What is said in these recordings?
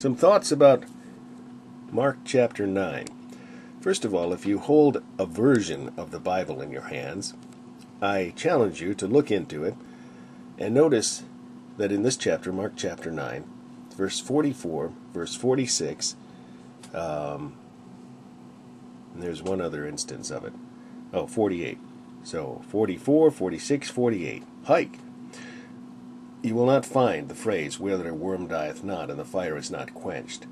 Some thoughts about Mark chapter 9. First of all, if you hold a version of the Bible in your hands, I challenge you to look into it and notice that in this chapter, Mark chapter 9, verse 44, verse 46, and there's one other instance of it. 48. So 44, 46, 48. Hike. You will not find the phrase, where their worm dieth not, and the fire is not quenched.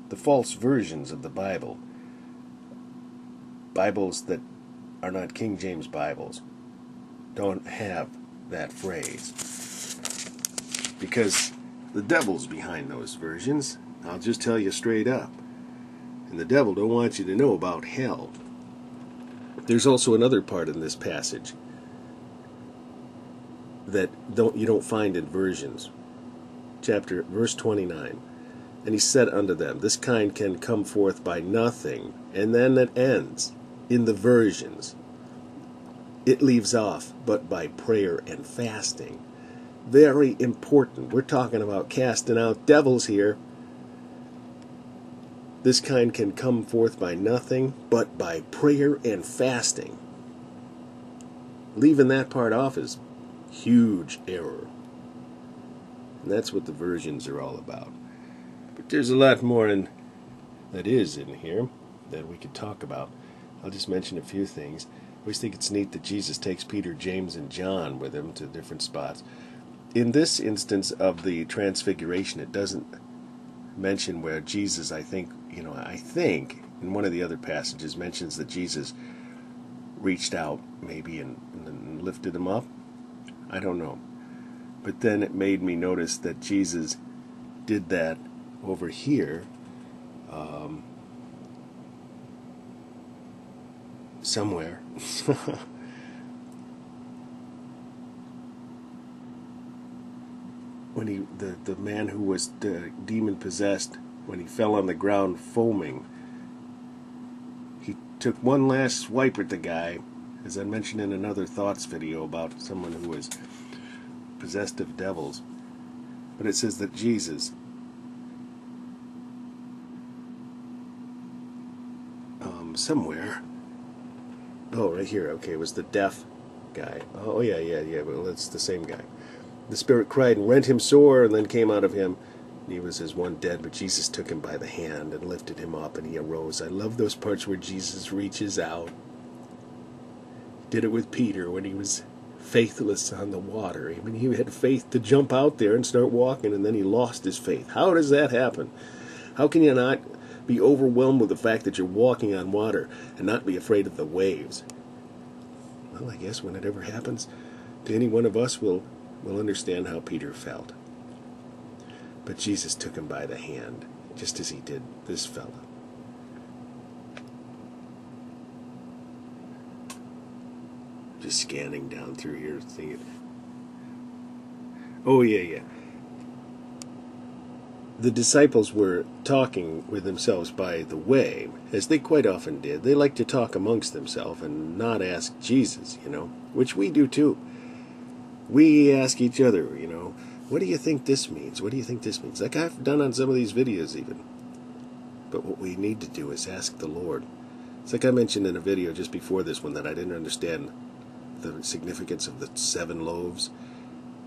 The false versions of the Bible, Bibles that are not King James Bibles, don't have that phrase. Because the devil's behind those versions. I'll just tell you straight up. And the devil don't want you to know about hell. There's also another part in this passage that you don't find in versions. Verse 29. And he said unto them, this kind can come forth by nothing. And then it ends in the versions. It leaves off, but by prayer and fasting. Very important. We're talking about casting out devils here. This kind can come forth by nothing, but by prayer and fasting. Leaving that part off is huge error. And that's what the versions are all about. But there's a lot more that is in here that we could talk about. I'll just mention a few things. I always think it's neat that Jesus takes Peter, James, and John with him to different spots. In this instance of the transfiguration, it doesn't mention where Jesus, I think in one of the other passages mentions that Jesus reached out maybe and lifted him up. I don't know. But then it made me notice that Jesus did that over here somewhere. When the man who was demon possessed, when he fell on the ground foaming, he took one last swipe at the guy, as I mentioned in another thoughts video about someone who was possessed of devils. But it says that Jesus somewhere, right here, okay, it was the deaf guy. Oh yeah, well, that's the same guy. The Spirit cried and rent him sore, and then came out of him. And he was as one dead, but Jesus took him by the hand and lifted him up, and he arose. I love those parts where Jesus reaches out. Did it with Peter when he was faithless on the water. I mean, he had faith to jump out there and start walking, and then he lost his faith. How does that happen? How can you not be overwhelmed with the fact that you're walking on water and not be afraid of the waves? Well, I guess when it ever happens to any one of us, we'll understand how Peter felt. But Jesus took him by the hand, just as he did this fella. Just scanning down through here, thinking, oh yeah. The disciples were talking with themselves by the way, as they quite often did. They like to talk amongst themselves and not ask Jesus, which we do too. We ask each other, what do you think this means? What do you think this means? Like I've done on some of these videos even. But what we need to do is ask the Lord. It's like I mentioned in a video just before this one that I didn't understand the significance of the 7 loaves,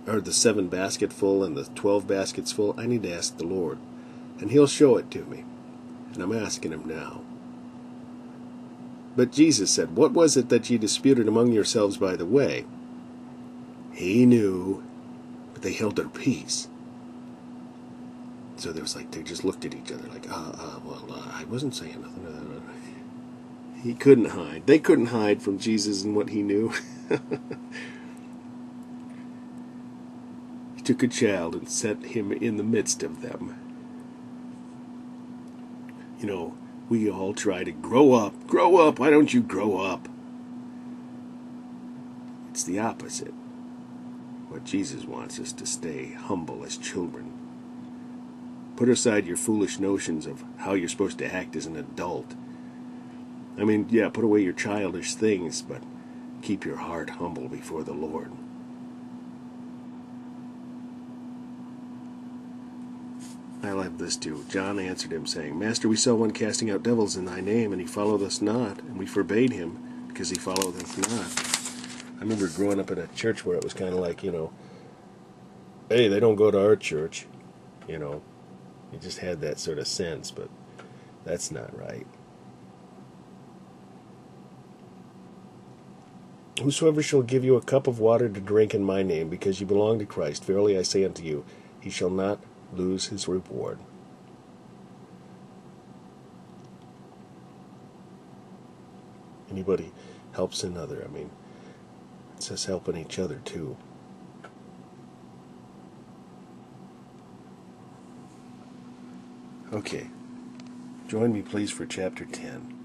or the 7 basketful and the 12 baskets full. I need to ask the Lord, and He'll show it to me. And I'm asking Him now. But Jesus said, what was it that ye disputed among yourselves by the way? He knew, but they held their peace. So there was they just looked at each other like, I wasn't saying nothing. He couldn't hide. They couldn't hide from Jesus and what He knew. He took a child and set him in the midst of them. We all try to grow up. Grow up. Why don't you grow up? It's the opposite. What Jesus wants us to stay humble as children. Put aside your foolish notions of how you're supposed to act as an adult. I mean, yeah, put away your childish things, but keep your heart humble before the Lord. I highlight this too. John answered him, saying, Master, we saw one casting out devils in thy name, and he followed us not, and we forbade him, because he followed us not. I remember growing up in a church where it was kind of like, hey, they don't go to our church. You just had that sort of sense, but that's not right. Whosoever shall give you a cup of water to drink in my name, because you belong to Christ, verily I say unto you, he shall not lose his reward. Anybody helps another. I mean, it says helping each other too. Okay. Join me, please, for chapter 10.